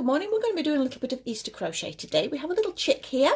good morning. We're going to be doing a little bit of Easter crochet today. We have a little chick here,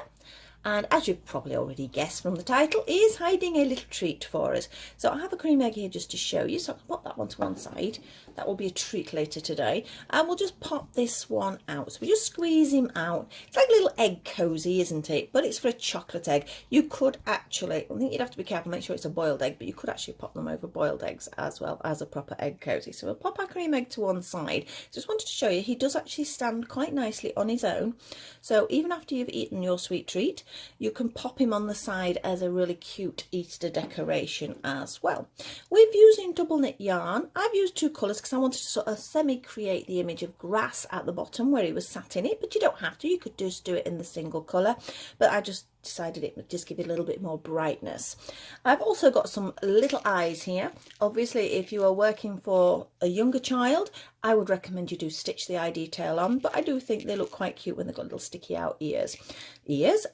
and as you've probably already guessed from the title, he is hiding a little treat for us. So I have a cream egg here just to show you, so I can pop that one to one side. That will be a treat later today, and we'll just pop this one out. So we just squeeze him out. It's like a little egg cozy, isn't it? But it's for a chocolate egg. You could actually, I think you'd have to be careful, make sure it's a boiled egg, but you could actually pop them over boiled eggs as well as a proper egg cozy. So we'll pop our cream egg to one side. Just wanted to show you, he does actually stand quite nicely on his own. So even after you've eaten your sweet treat, you can pop him on the side as a really cute Easter decoration as well. We've using double knit yarn. I've used two colours because I wanted to sort of semi-create the image of grass at the bottom where he was sat in it, but you don't have to. You could just do it in the single colour, but I just decided it would just give it a little bit more brightness. I've also got some little eyes here. Obviously, if you are working for a younger child, I would recommend you do stitch the eye detail on, but I do think they look quite cute when they've got little sticky out ears.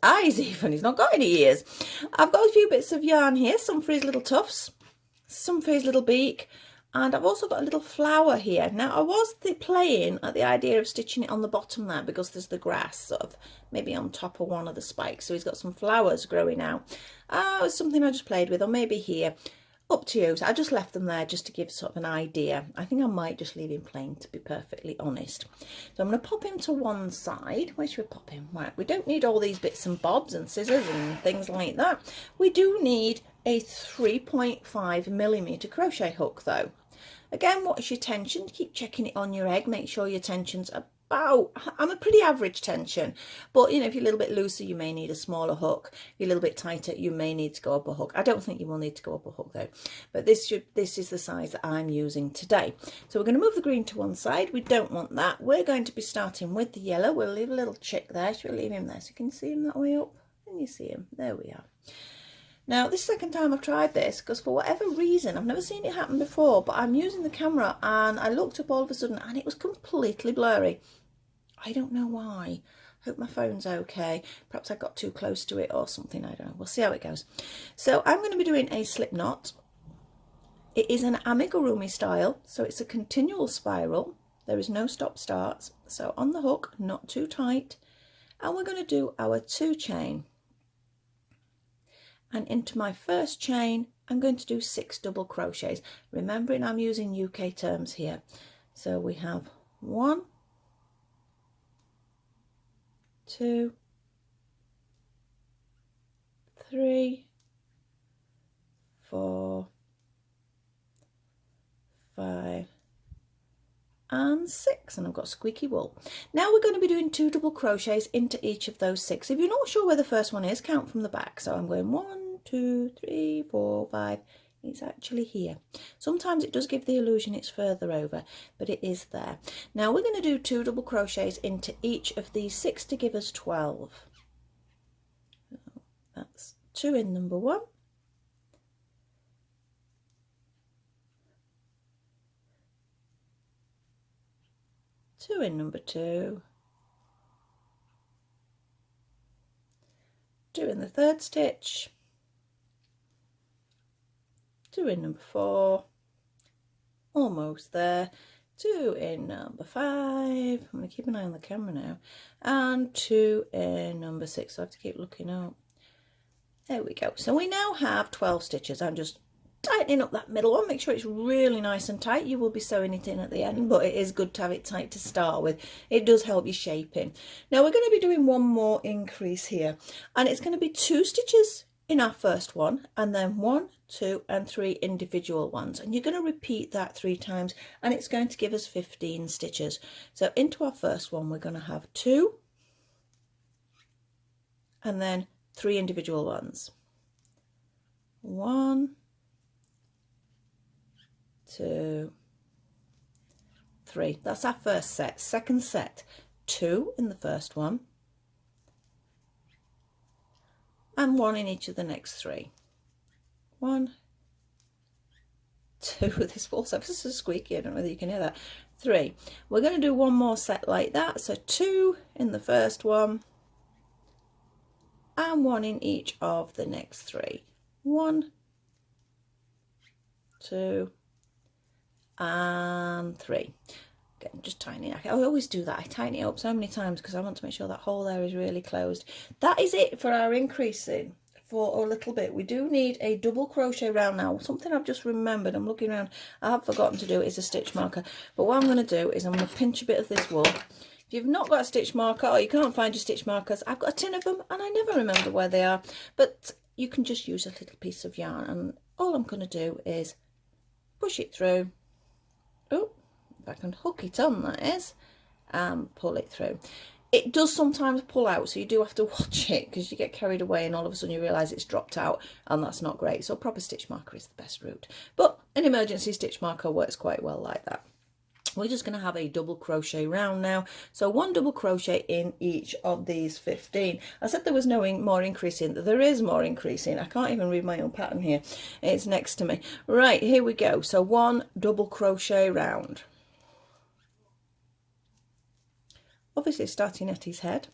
Eyes even, he's not got any ears. I've got a few bits of yarn here, some for his little tufts, some for his little beak, and I've also got a little flower here. Now I was playing at the idea of stitching it on the bottom there because there's the grass sort of maybe on top of one of the spikes, so he's got some flowers growing out. It's something I just played with, or maybe here. Up to you. So I just left them there just to give sort of an idea. I think I might just leave him plain, to be perfectly honest. So I'm going to pop him to one side. Where should we pop him? Right, we don't need all these bits and bobs and scissors and things like that. We do need a 3.5mm crochet hook though. Again, what's your tension? Keep checking it on your egg. Make sure your tension's about, I'm a pretty average tension, but you know, if you're a little bit looser, you may need a smaller hook. If you're a little bit tighter, you may need to go up a hook. I don't think you will need to go up a hook though, but this is the size that I'm using today. So we're going to move the green to one side. We don't want that. We're going to be starting with the yellow. We'll leave a little chick there. Should we leave him there so you can see him that way up? Can you see him? There we are. Now, this is the second time I've tried this because for whatever reason, I've never seen it happen before, but I'm using the camera and I looked up all of a sudden and it was completely blurry. I don't know why. Hope my phone's okay. Perhaps I got too close to it or something. I don't know. We'll see how it goes. So I'm going to be doing a slip knot. It is an Amigurumi style, so it's a continual spiral. There is no stop starts. So on the hook, not too tight. And we're going to do our 2 chain. And into my first chain, I'm going to do 6 double crochets. Remembering I'm using UK terms here. So we have 1, 2, 3, 4, 5, and 6, and I've got squeaky wool. Now we're going to be doing 2 double crochets into each of those 6. If you're not sure where the first one is, count from the back. So I'm going 1, 2, 3, 4, 5. It's actually here. Sometimes it does give the illusion it's further over, but it is there. Now we're going to do 2 double crochets into each of these 6 to give us 12. That's 2 in number 1. 2 in number 2. 2 in the 3rd stitch. 2 in number 4, almost there, 2 in number 5, I'm going to keep an eye on the camera now, and 2 in number 6, so I have to keep looking up. There we go. So we now have 12 stitches. I'm just tightening up that middle one, make sure it's really nice and tight. You will be sewing it in at the end, but it is good to have it tight to start with. It does help you shaping. Now we're going to be doing one more increase here, and it's going to be 2 stitches in our first one, and then 1, 2 and 3 individual ones, and you're going to repeat that 3 times, and it's going to give us 15 stitches. So into our first one we're going to have 2 and then 3 individual ones. 1, 2, 3. That's our first set. Second set, 2 in the first one and 1 in each of the next 3. 1, 2, this falls up, this is squeaky, I don't know whether you can hear that. 3. We're going to do one more set like that, so 2 in the first one and 1 in each of the next 3. 1, 2 and 3. again, just tighten it. I always do that. I tighten it up so many times because I want to make sure that hole there is really closed. That is it for our increasing for a little bit. We do need a double crochet round now. Something I've just remembered, I'm looking around, I have forgotten to do is a stitch marker. But what I'm going to do is I'm going to pinch a bit of this wool. If you've not got a stitch marker or you can't find your stitch markers, I've got a tin of them and I never remember where they are. But you can just use a little piece of yarn, and all I'm going to do is push it through. Oh, if I can hook it on, that is, and pull it through. It does sometimes pull out, so you do have to watch it because you get carried away and all of a sudden you realise it's dropped out, and that's not great. So a proper stitch marker is the best route, but an emergency stitch marker works quite well like that. We're just going to have a double crochet round now, so 1 double crochet in each of these 15. I said there was no more increasing. There is more increasing. I can't even read my own pattern here, it's next to me. Right, here we go. So 1 double crochet round, obviously starting at his head.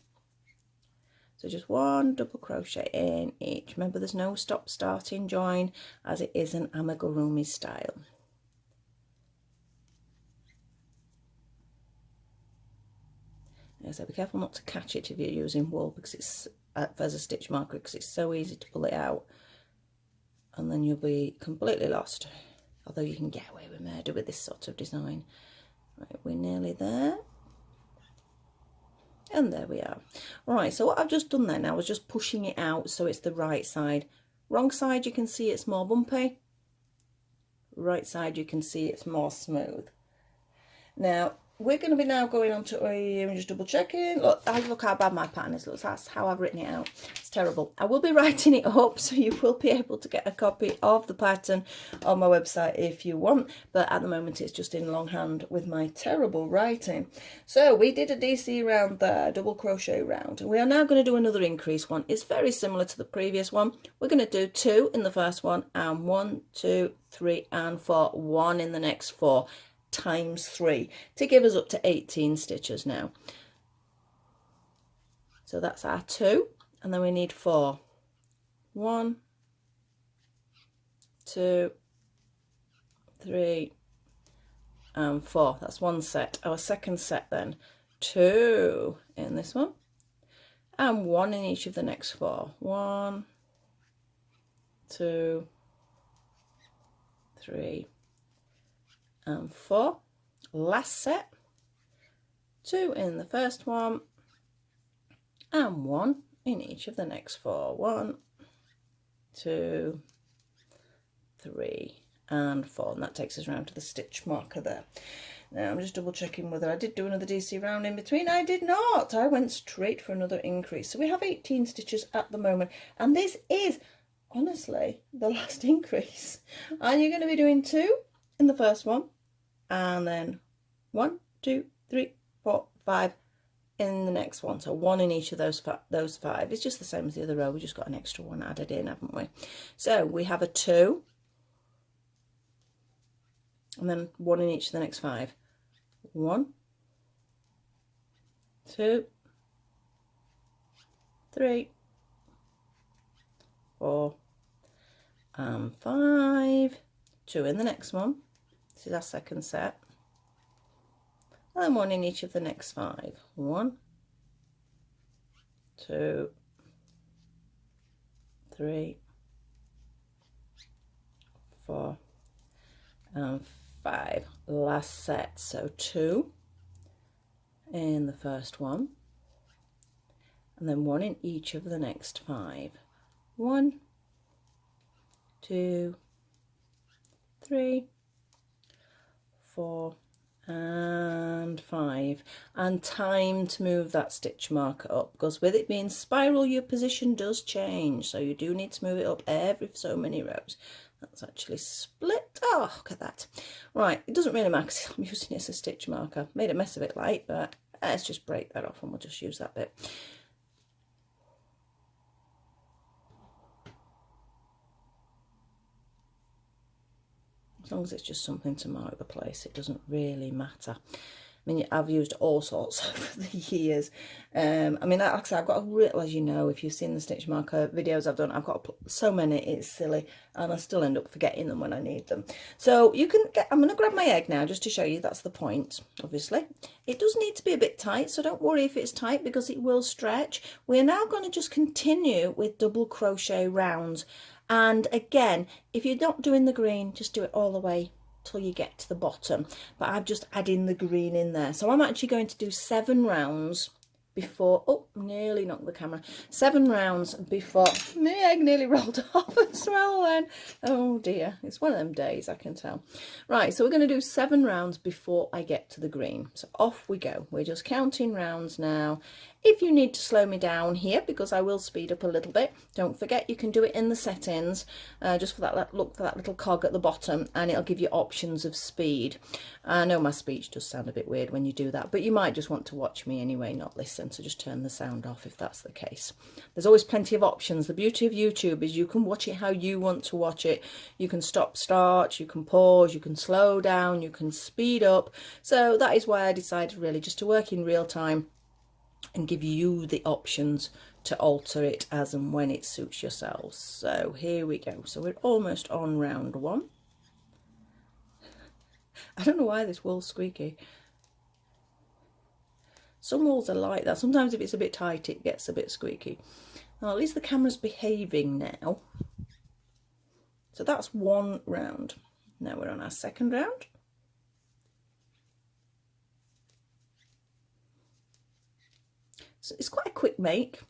So just 1 double crochet in each. Remember, there's no stop, starting, join, as it is an amigurumi style. So be careful not to catch it if you're using wool, because it's as a stitch marker, because it's so easy to pull it out and then you'll be completely lost. Although you can get away with murder with this sort of design. Right, we're nearly there. And there we are. Right, so what I've just done there now is just pushing it out so it's the right side. Wrong side, you can see it's more bumpy. Right side, you can see it's more smooth. Now, we're going to be now going on to I'm just double checking. Look how bad my pattern is. Look, that's how I've written it out. It's terrible. I will be writing it up, so you will be able to get a copy of the pattern on my website if you want. But at the moment, it's just in longhand with my terrible writing. So we did a DC round there, double crochet round. And we are now going to do another increase one. It's very similar to the previous one. We're going to do 2 in the first one, and 1, 2, 3, and 4. 1 in the next 4. Times 3 to give us up to 18 stitches now. So that's our 2, and then we need 4. 1, 2, 3, and 4. That's one set. Our second set then, 2 in this one, and 1 in each of the next 4. 1, 2, 3, and 4. Last set, 2 in the first one, and 1 in each of the next 4. 1, 2, 3, and 4, and that takes us round to the stitch marker there. Now I'm just double checking whether I did do another DC round in between. I did not. I went straight for another increase. So we have 18 stitches at the moment, and this is honestly the last increase. And you're going to be doing 2 in the first one, and then 1, 2, 3, 4, 5 in the next one. So 1 in each of those 5. It's just the same as the other row. We just got an extra one added in, haven't we? So we have a 2, and then 1 in each of the next 5. 1, 2, 3, 4, and 5. 2 in the next one. This is our second set, and then 1 in each of the next 5. 1, 2, 3, 4, and 5. Last set, so 2 in the first one, and then 1 in each of the next 5. 1, 2, 3, 4, and 5. And time to move that stitch marker up, because with it being spiral, your position does change, so you do need to move it up every so many rows. That's actually split. Oh, look at that. Right, it doesn't really matter because I'm using it as a stitch marker. Made a mess of it like, but let's just break that off and we'll just use that bit. As long as it's just something to mark the place, it doesn't really matter. mean, I've used all sorts over the years. I mean, like I said, I've got a real, as you know, if you've seen the stitch marker videos I've done, I've got so many, it's silly, and I still end up forgetting them when I need them. So you can get, I'm going to grab my egg now just to show you that's the point, obviously. It does need to be a bit tight, so don't worry if it's tight because it will stretch. We're now going to just continue with double crochet rounds. And again, if you're not doing the green, just do it all the way till you get to the bottom, but I'm just adding the green in there. So I'm actually going to do 7 rounds before, oh, nearly knocked the camera, 7 rounds before, my egg nearly rolled off as well then. Oh dear, it's one of them days, I can tell. Right, so we're going to do 7 rounds before I get to the green. So off we go. We're just counting rounds now. If you need to slow me down here, because I will speed up a little bit, don't forget you can do it in the settings, just for that, look for that little cog at the bottom, and it'll give you options of speed. I know my speech does sound a bit weird when you do that, but you might just want to watch me anyway, not listen, so just turn the sound off if that's the case. There's always plenty of options. The beauty of YouTube is you can watch it how you want to watch it. You can stop, start, you can pause, you can slow down, you can speed up. So that is why I decided really just to work in real time and give you the options to alter it as and when it suits yourselves. So here we go. So we're almost on round 1. I don't know why this wool's squeaky. Some wools are like that. Sometimes if it's a bit tight, it gets a bit squeaky. Well, at least the camera's behaving now. So that's 1 round. Now we're on our 2nd round. So it's quite a quick make,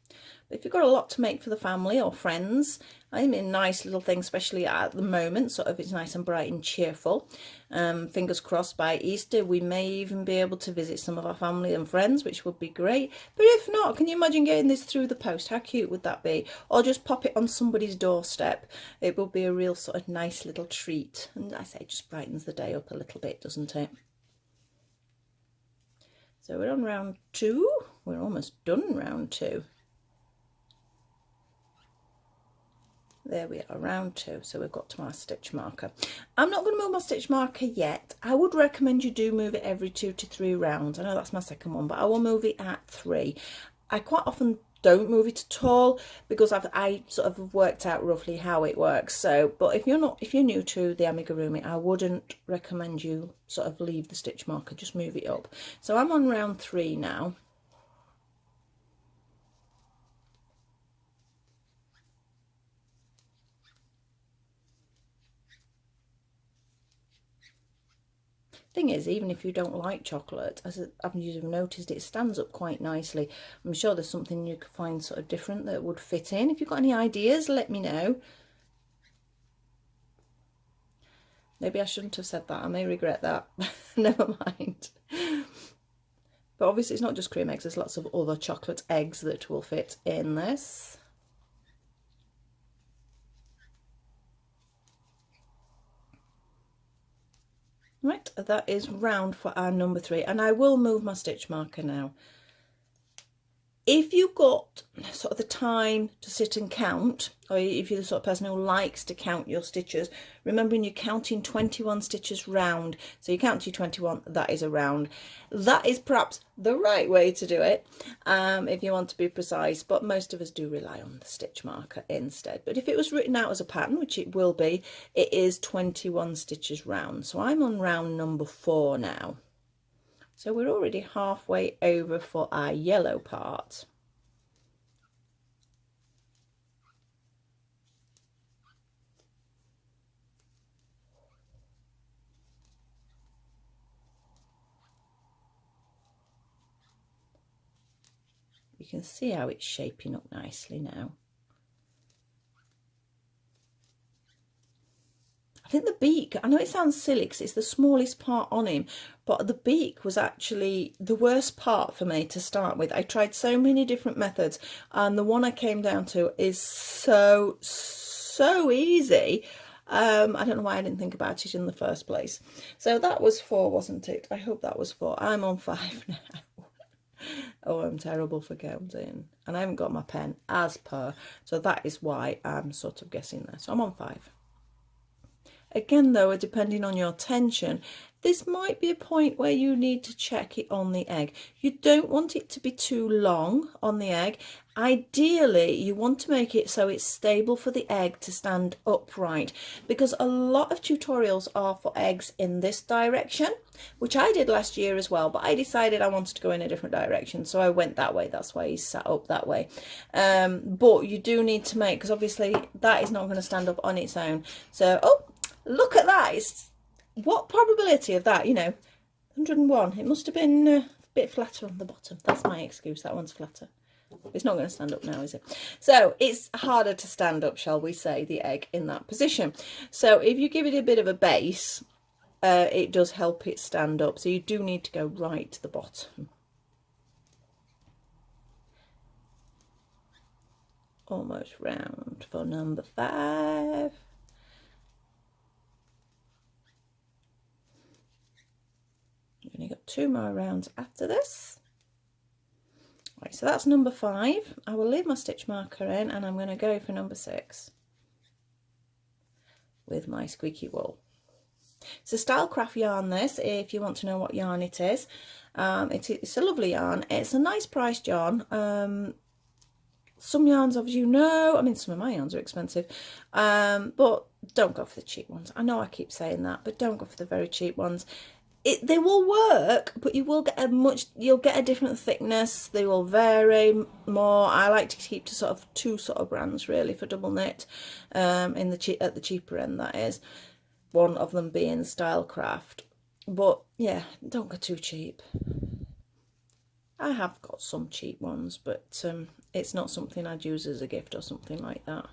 but if you've got a lot to make for the family or friends, I mean, nice little thing, especially at the moment, sort of it's nice and bright and cheerful. Fingers crossed by Easter, we may even be able to visit some of our family and friends, which would be great. But if not, can you imagine getting this through the post? How cute would that be? Or just pop it on somebody's doorstep. It would be a real sort of nice little treat. And I say it just brightens the day up a little bit, doesn't it? So we're on round 2. We're almost done round 2. There we are, round 2. So we've got to our stitch marker. I'm not going to move my stitch marker yet. I would recommend you do move it every 2 to 3 rounds. I know that's my 2nd one, but I will move it at 3. I quite often don't move it at all because I sort of have worked out roughly how it works. So, but if you're new to the amigurumi, I wouldn't recommend you sort of leave the stitch marker, just move it up. So I'm on round 3 now. Thing is, even if you don't like chocolate, as I've noticed, it stands up quite nicely. I'm sure there's something you could find sort of different that would fit in. If you've got any ideas, let me know. Maybe I shouldn't have said that. I may regret that. Never mind. But obviously it's not just cream eggs. There's lots of other chocolate eggs that will fit in this. Right, that is round for our number 3, and I will move my stitch marker now. If you've got sort of the time to sit and count, or if you're the sort of person who likes to count your stitches, remembering you're counting 21 stitches round. So you count to 21, that is a round. That is perhaps the right way to do it, if you want to be precise, but most of us do rely on the stitch marker instead. But if it was written out as a pattern, which it will be, it is 21 stitches round. So I'm on round number 4 now. So we're already halfway over for our yellow part. You can see how it's shaping up nicely now. I think the beak, I know it sounds silly because it's the smallest part on him, but the beak was actually the worst part for me to start with. I tried so many different methods, and the one I came down to is so easy. I don't know why I didn't think about it in the first place. So that was 4, wasn't it? I hope that was 4. I'm on 5 now. Oh, I'm terrible for counting, and I haven't got my pen as per, so that is why I'm sort of guessing there. So I'm on 5. Again though, depending on your tension, this might be a point where you need to check it on the egg. You don't want it to be too long on the egg. Ideally, you want to make it so it's stable for the egg to stand upright, because a lot of tutorials are for eggs in this direction, which I did last year as well, but I decided I wanted to go in a different direction, so I went that way. That's why he's sat up that way. But you do need to make, because obviously that is not going to stand up on its own. So, oh, look at that. What probability of that, you know, 101. It must have been a bit flatter on the bottom. That's my excuse. That one's flatter. It's not going to stand up now, is it? So it's harder to stand up, shall we say, the egg in that position. So if you give it a bit of a base, it does help it stand up. So you do need to go right to the bottom. Almost round for number 5. You've only got 2 more rounds after this. Right, so that's number 5. I will leave my stitch marker in and I'm going to go for number 6 with my squeaky wool. It's a Stylecraft yarn, this, if you want to know what yarn it is. It's a lovely yarn. It's a nice priced yarn. Some yarns, as you know, I mean, some of my yarns are expensive, but don't go for the cheap ones. I know I keep saying that, but don't go for the very cheap ones. They will work, but you will get you'll get a different thickness. They will vary more. I like to keep to sort of 2 sort of brands really for double knit, at the cheaper end, that is. One of them being Stylecraft. But yeah, don't go too cheap. I have got some cheap ones, but it's not something I'd use as a gift or something like that.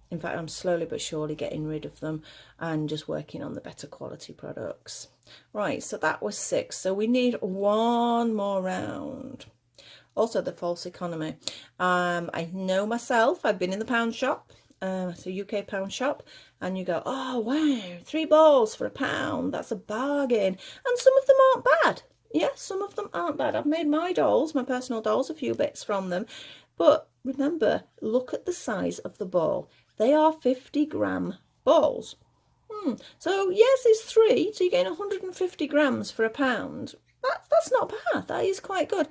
In fact, I'm slowly but surely getting rid of them and just working on the better quality products. Right, so that was 6. So we need 1 more round. Also the false economy. I know myself, I've been in the pound shop. It's a UK pound shop, and you go, oh wow, 3 balls for £1. That's a bargain. And some of them aren't bad. Yes, some of them aren't bad. I've made my dolls, my personal dolls, a few bits from them. But remember, look at the size of the ball. They are 50-gram balls. So yes, it's 3, so you're getting 150 grams for £1. That's not bad. That is quite good.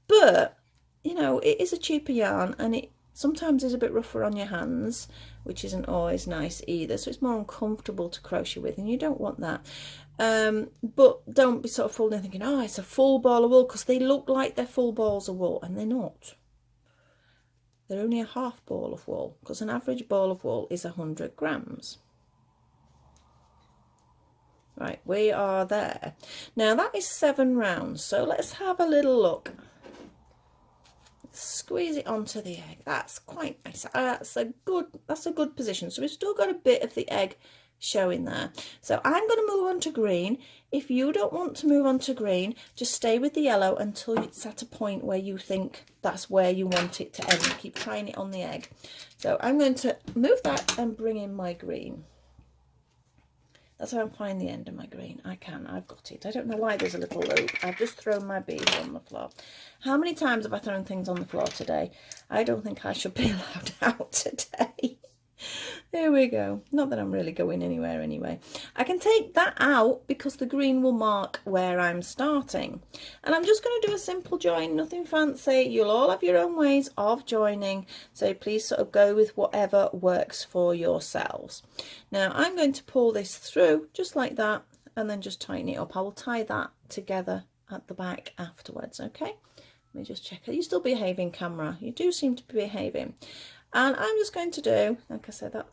But, you know, it is a cheaper yarn, and it sometimes is a bit rougher on your hands, which isn't always nice either. So it's more uncomfortable to crochet with, and you don't want that. But don't be sort of fooled and thinking, oh, it's a full ball of wool, because they look like they're full balls of wool, and they're not. They're only a half ball of wool, because an average ball of wool is 100 grams. Right, we are there. Now that is 7 rounds, so let's have a little look. Squeeze it onto the egg. That's quite nice. That's a good position. So we've still got a bit of the egg showing there. So I'm going to move on to green. If you don't want to move on to green, just stay with the yellow until it's at a point where you think that's where you want it to end. Keep trying it on the egg. So I'm going to move that and bring in my green. That's how I'm finding the end of my green. I've got it. I don't know why there's a little loop. I've just thrown my bead on the floor. How many times have I thrown things on the floor today? I don't think I should be allowed out today. There we go. Not that I'm really going anywhere anyway. I can take that out because the green will mark where I'm starting. And I'm just going to do a simple join, nothing fancy. You'll all have your own ways of joining, so please sort of go with whatever works for yourselves. Now I'm going to pull this through just like that and then just tighten it up. I will tie that together at the back afterwards, okay? Let me just check. Are you still behaving, camera? You do seem to be behaving. And I'm just going to do, like I said, that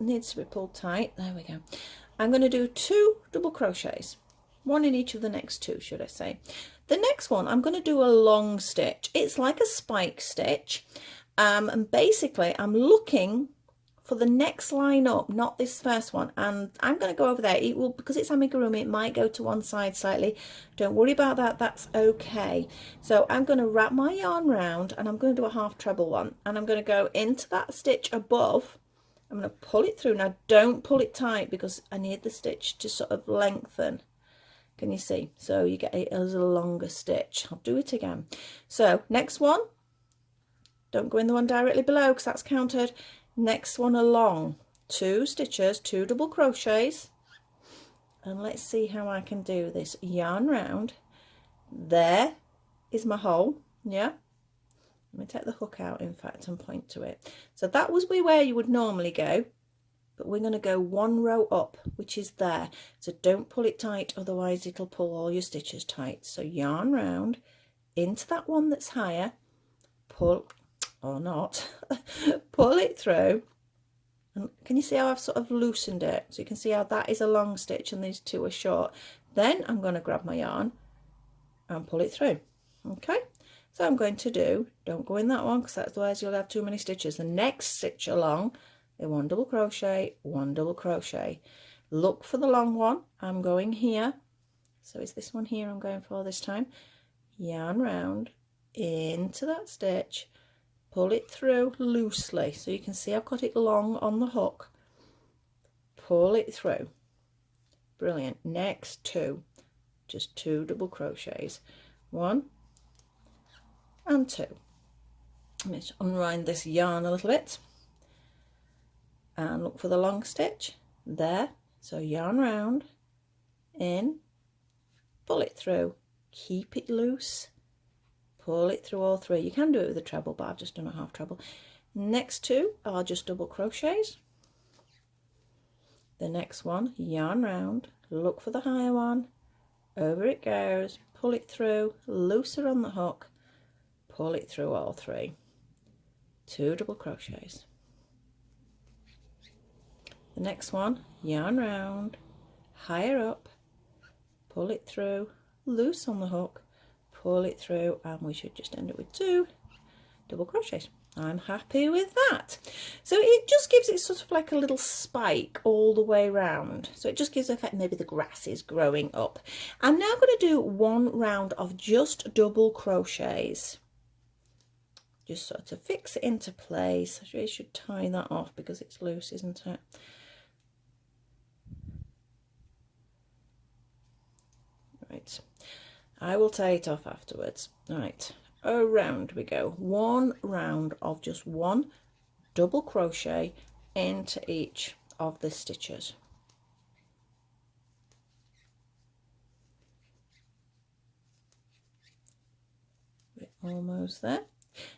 needs to be pulled tight. There we go. I'm going to do 2 double crochets, 1 in each of the next 2, should I say. The next one, I'm going to do a long stitch. It's like a spike stitch. And basically, I'm looking for the next line up, not this first one. And I'm going to go over there. It will, because it's amigurumi, it might go to one side slightly. Don't worry about that. That's okay. So I'm going to wrap my yarn round and I'm going to do a half treble one. And I'm going to go into that stitch above. I'm going to pull it through. Now, don't pull it tight because I need the stitch to sort of lengthen. Can you see? So you get it as a longer stitch. I'll do it again. So next one. Don't go in the one directly below because that's counted. Next one along, 2 stitches, 2 double crochets, and let's see how I can do this. Yarn round, there is my hole, yeah. Let me take the hook out, in fact, and point to it. So that was where you would normally go, but we're going to go 1 row up, which is there. So don't pull it tight, otherwise it'll pull all your stitches tight. So yarn round into that one that's higher, pull, or not, pull it through. And can you see how I've sort of loosened it? So you can see how that is a long stitch and these 2 are short. Then I'm going to grab my yarn and pull it through. Okay, so I'm going to do, don't go in that one because otherwise you'll have too many stitches. The next stitch along, a 1 double crochet, 1 double crochet. Look for the long one. I'm going here. So it's this one here I'm going for this time. Yarn round into that stitch, pull it through loosely, so you can see I've got it long on the hook. Pull it through. Brilliant. Next 2, just 2 double crochets, 1 and 2. Let me just unwind this yarn a little bit and look for the long stitch there. So yarn round, in, pull it through, keep it loose, pull it through all 3. You can do it with a treble, but I've just done a half treble. Next 2 are just double crochets. The next one, yarn round, look for the higher one, over it goes, pull it through, looser on the hook, pull it through all 3. 2 double crochets. The next one, yarn round, higher up, pull it through, loose on the hook, pull it through, and we should just end it with 2 double crochets. I'm happy with that. So it just gives it sort of like a little spike all the way around. So it just gives the effect maybe the grass is growing up. I'm now going to do 1 round of just double crochets. Just sort of fix it into place. I really should tie that off because it's loose, isn't it? Right. I will tie it off afterwards. Right. Around we go. 1 round of just 1 double crochet into each of the stitches. We're almost there.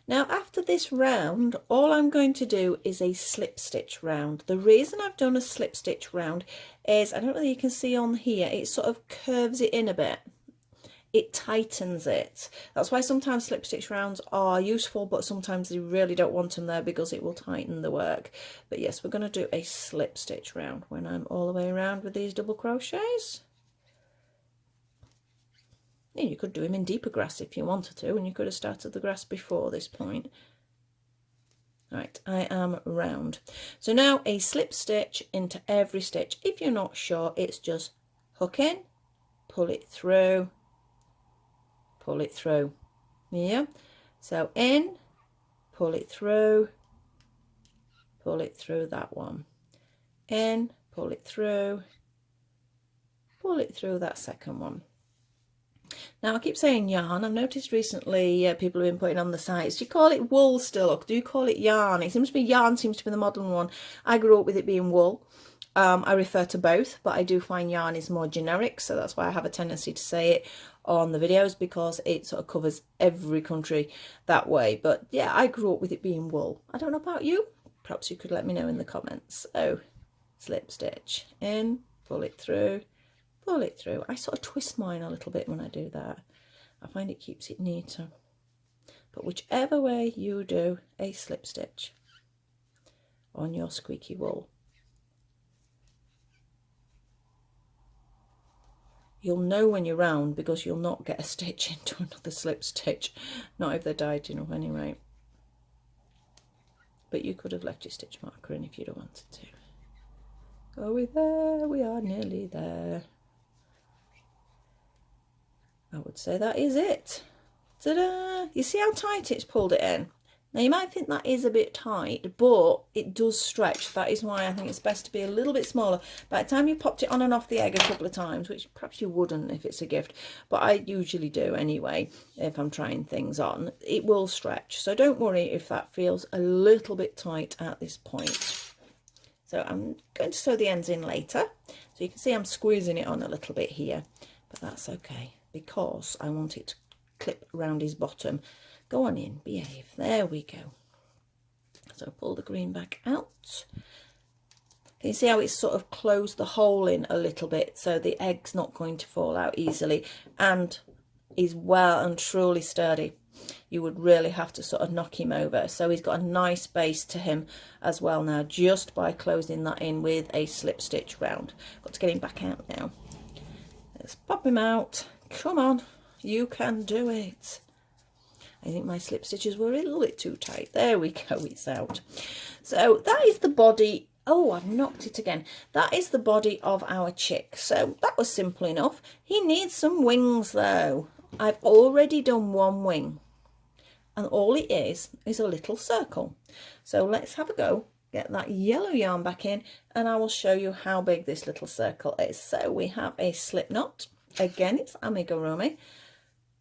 Now after this round, all I'm going to do is a slip stitch round. The reason I've done a slip stitch round is, I don't know whether you can see on here, it sort of curves it in a bit. It tightens it. That's why sometimes slip stitch rounds are useful, but sometimes you really don't want them there because it will tighten the work. But yes, we're going to do a slip stitch round when I'm all the way around with these double crochets. Yeah, you could do them in deeper grass if you wanted to, and you could have started the grass before this point. Right, I am round. So now a slip stitch into every stitch. If you're not sure, it's just hook in, pull it through, pull it through. Yeah, so in, pull it through that one, in, pull it through that second one. Now I keep saying yarn. I've noticed recently people have been putting on the sites, do you call it wool still, or do you call it yarn? It seems to be yarn, seems to be the modern one. I grew up with it being wool. I refer to both, but I do find yarn is more generic, so that's why I have a tendency to say it on the videos, because it sort of covers every country that way. But yeah, I grew up with it being wool. I don't know about you, perhaps you could let me know in the comments. Oh, slip stitch in, pull it through, pull it through. I sort of twist mine a little bit when I do that. I find it keeps it neater. But whichever way you do a slip stitch on your squeaky wool, you'll know when you're round, because you'll not get a stitch into another slip stitch, not if they're dyed enough anyway. But you could have left your stitch marker in if you'd have wanted to. Are we there? We are nearly there. I would say that is it. Ta-da! You see how tight it's pulled it in? Now you might think that is a bit tight, but it does stretch. That is why I think it's best to be a little bit smaller. By the time you've popped it on and off the egg a couple of times, which perhaps you wouldn't if it's a gift, but I usually do anyway if I'm trying things on, it will stretch. So don't worry if that feels a little bit tight at this point. So I'm going to sew the ends in later. So you can see I'm squeezing it on a little bit here, but that's okay because I want it to clip around his bottom. Go on in, behave. There we go. So pull the green back out. Can you see how it's sort of closed the hole in a little bit, so the egg's not going to fall out easily, and he's well and truly sturdy. You would really have to sort of knock him over. So he's got a nice base to him as well now, just by closing that in with a slip stitch round. Got to get him back out now. Let's pop him out. Come on, you can do it. I think my slip stitches were a little bit too tight. There we go, it's out. So that is the body. Oh, I've knocked it again. That is the body of our chick. So that was simple enough. He needs some wings though. I've already done one wing. And all it is a little circle. So let's have a go. Get that yellow yarn back in and I will show you how big this little circle is. So we have a slip knot. Again, it's Amigurumi.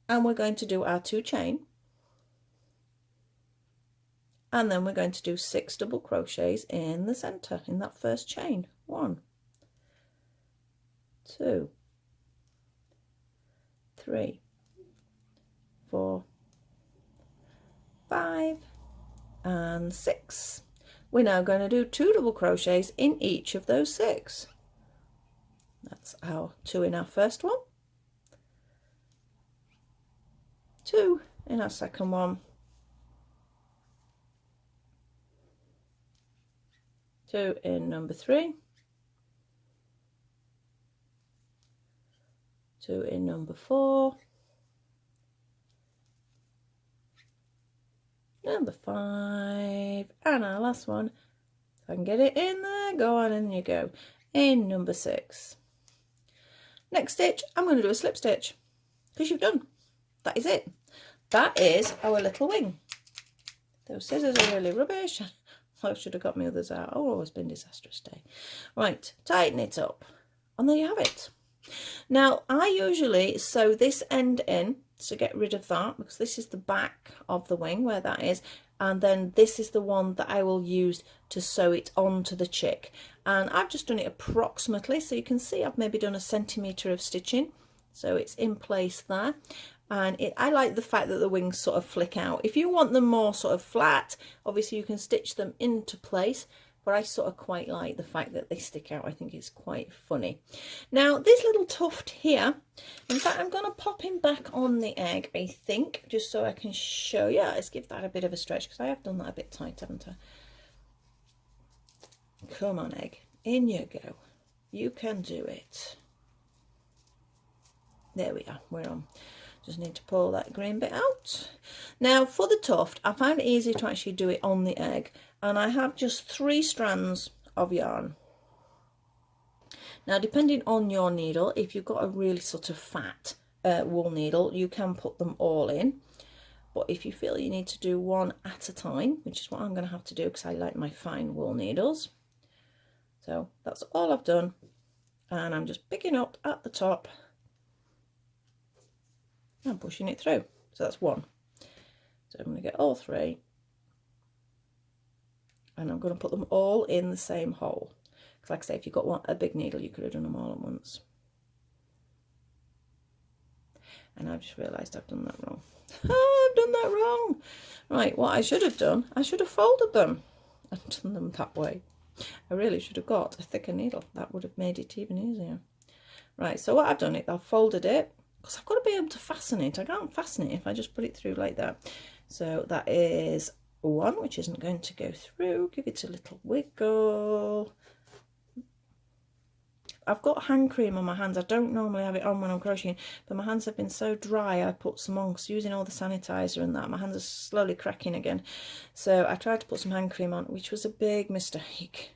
And we're going to do our 2 chain. And then we're going to do 6 double crochets in the center in that first chain. 1, 2, 3, 4, 5 and 6. We're now going to do 2 double crochets in each of those 6. That's our 2 in our first one, 2 in our second one, 2 in number 3, 2 in number 4, number 5, and our last one, if I can get it in there, go on, in you go, in number 6. Next stitch, I'm going to do a slip stitch, because you've done. That is it. That is our little wing. Those scissors are really rubbish. I should have got my others out. Oh, it's been a disastrous day. Right, tighten it up. And there you have it. Now, I usually sew this end in to get rid of that, because this is the back of the wing where that is. And then this is the one that I will use to sew it onto the chick. And I've just done it approximately. So you can see I've maybe done 1 centimetre of stitching. So it's in place there. And I like the fact that the wings sort of flick out. If you want them more sort of flat, obviously you can stitch them into place, but I sort of quite like the fact that they stick out. I think it's quite funny. Now this little tuft here, in fact I'm going to pop him back on the egg, I think, just so I can show you. Let's give that a bit of a stretch, because I have done that a bit tight, haven't I? Come on, egg, in you go. You can do it. There we are, we're on. Just need to pull that green bit out. Now for the tuft, I found it easy to actually do it on the egg, and I have just 3 strands of yarn. Now depending on your needle, if you've got a really sort of fat wool needle, you can put them all in, but if you feel you need to do one at a time, which is what I'm going to have to do because I like my fine wool needles. So that's all I've done, and I'm just picking up at the top and pushing it through. So that's 1. So I'm going to get all 3 and I'm going to put them all in the same hole, because like I say, if you've got a big needle you could have done them all at once. And I've just realised I've done that wrong. Oh, I've done that wrong. Right, what I should have done, I should have folded them and done them that way. I really should have got a thicker needle. That would have made it even easier. Right, so what I've done, I've folded it, because I've got to be able to fasten it. I can't fasten it if I just put it through like that. So that is 1, which isn't going to go through. Give it a little wiggle. I've got hand cream on my hands. I don't normally have it on when I'm crocheting, but my hands have been so dry I put some on, because using all the sanitizer and that, my hands are slowly cracking again. So I tried to put some hand cream on, which was a big mistake.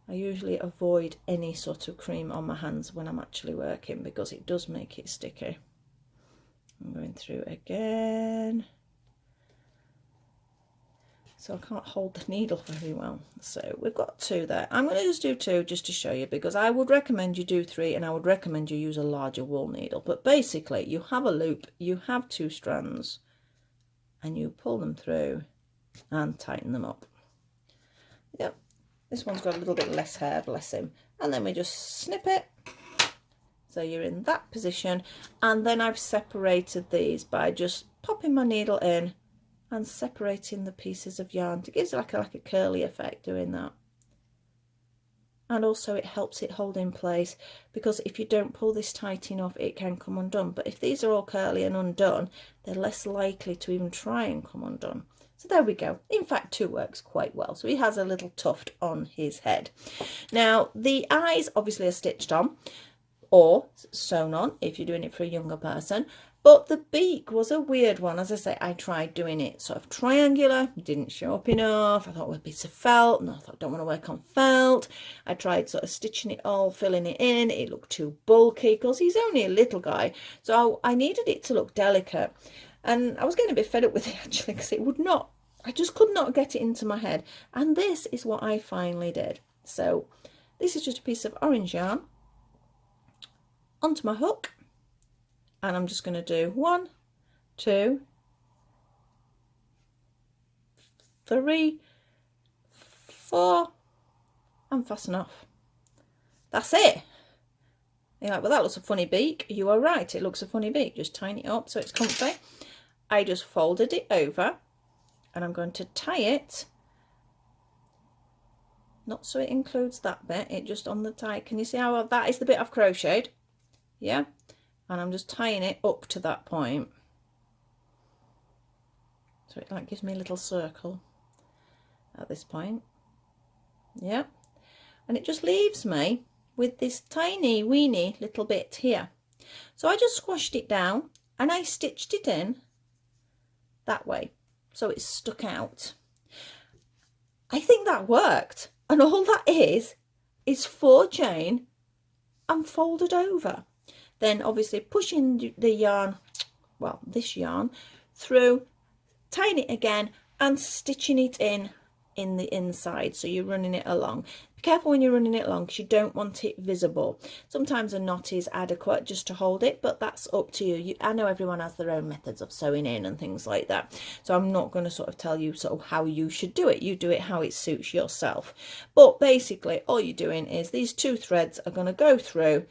I usually avoid any sort of cream on my hands when I'm actually working, because it does make it sticky. I'm going through again. So I can't hold the needle very well. So we've got 2 there. I'm going to just do 2 just to show you, because I would recommend you do 3, and I would recommend you use a larger wool needle. But basically you have a loop, you have 2 strands, and you pull them through and tighten them up. Yep. This one's got a little bit less hair, bless him. And then we just snip it. So you're in that position. And then I've separated these by just popping my needle in and separating the pieces of yarn. It gives like a curly effect doing that. And also it helps it hold in place, because if you don't pull this tight enough, it can come undone. But if these are all curly and undone, they're less likely to even try and come undone. So there we go. In fact, 2 works quite well. So he has a little tuft on his head. Now, the eyes obviously are stitched on or sewn on if you're doing it for a younger person. But the beak was a weird one. As I say, I tried doing it sort of triangular, didn't show up enough. I thought with bits of felt, and I thought I don't want to work on felt. I tried sort of stitching it all, filling it in. It looked too bulky because he's only a little guy. So I needed it to look delicate. And I was getting a bit fed up with it actually, because it would not, I just could not get it into my head. And this is what I finally did. So this is just a piece of orange yarn onto my hook. And I'm just going to do 1, 2, 3, 4 and fasten off. That's it. You're like, well, that looks a funny beak. You are right, it looks a funny beak. Just tighten it up so it's comfy. I just folded it over and I'm going to tie it, not so it includes that bit, it just on the tie. Can you see how that is the bit I've crocheted? Yeah. And I'm just tying it up to that point. So it like gives me a little circle at this point. Yeah. And it just leaves me with this tiny weeny little bit here. So I just squashed it down and I stitched it in that way. So it's stuck out. I think that worked. And all that is 4 chain and folded over. Then obviously pushing the yarn, well, this yarn through, tying it again and stitching it in the inside. So you're running it along. Be careful when you're running it along because you don't want it visible. Sometimes a knot is adequate just to hold it, but that's up to you. I know everyone has their own methods of sewing in and things like that. So I'm not going to sort of tell you sort of how you should do it. You do it how it suits yourself. But basically all you're doing is these 2 threads are going to go through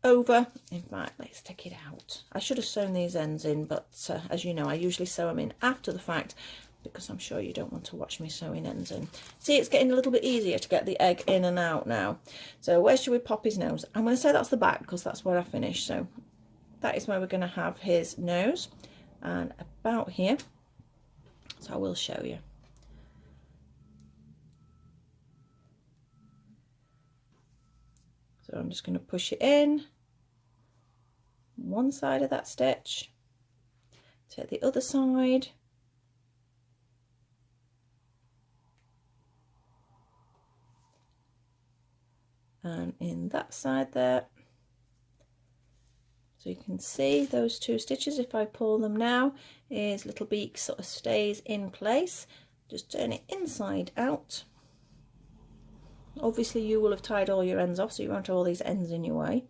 over. In fact, let's take it out. I should have sewn these ends in, but as you know, I usually sew them in after the fact because I'm sure you don't want to watch me sewing ends in. See, it's getting a little bit easier to get the egg in and out now. So where should we pop his nose? I'm going to say that's the back because that's where I finished. So that is where we're going to have his nose, and about here. So I will show you. So I'm just going to push it in one side of that stitch, take the other side, and in that side there. So you can see those 2 stitches, if I pull them now, is little beak sort of stays in place. Just turn it inside out. Obviously you will have tied all your ends off, so you won't have all these ends in your way.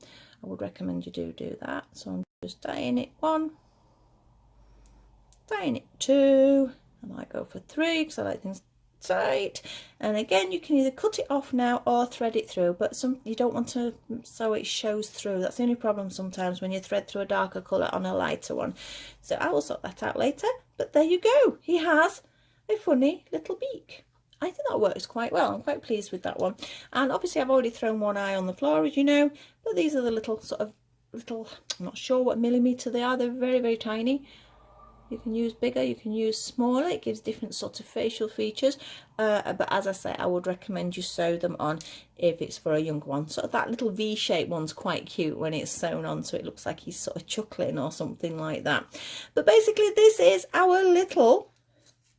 I would recommend you do that. So I'm just tying it 1, tying it 2, I might go for 3 because I like things tight. And again, you can either cut it off now or thread it through, but you don't want to so it shows through. That's the only problem sometimes when you thread through a darker colour on a lighter one. So I will sort that out later, but there you go. He has a funny little beak. I think that works quite well. I'm quite pleased with that one. And obviously I've already thrown one eye on the floor, as you know, but these are the little I'm not sure what millimetre they are. They're very, very tiny. You can use bigger, you can use smaller. It gives different sort of facial features. But as I say, I would recommend you sew them on if it's for a young one. So that little V-shaped one's quite cute when it's sewn on, so it looks like he's sort of chuckling or something like that. But basically this is our little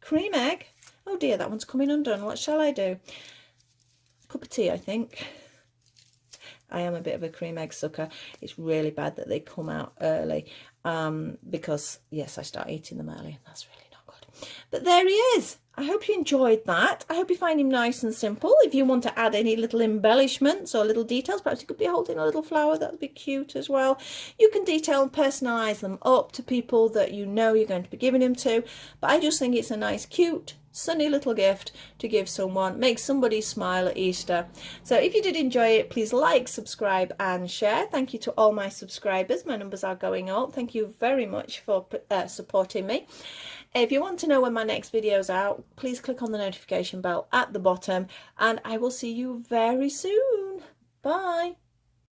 cream egg. Oh dear, that one's coming undone. What shall I do? Cup of tea, I think. I am a bit of a cream egg sucker. It's really bad that they come out early because, yes, I start eating them early and that's really not good. But there he is. I hope you enjoyed that. I hope you find him nice and simple. If you want to add any little embellishments or little details, perhaps you could be holding a little flower. That would be cute as well. You can detail and personalise them up to people that you know you're going to be giving them to. But I just think it's a nice, cute, sunny little gift to give someone, make somebody smile at Easter. So if you did enjoy it, please like, subscribe and share. Thank you to all my subscribers. My numbers are going up. Thank you very much for supporting me. If you want to know when my next video is out, please click on the notification bell at the bottom, and I will see you very soon. Bye.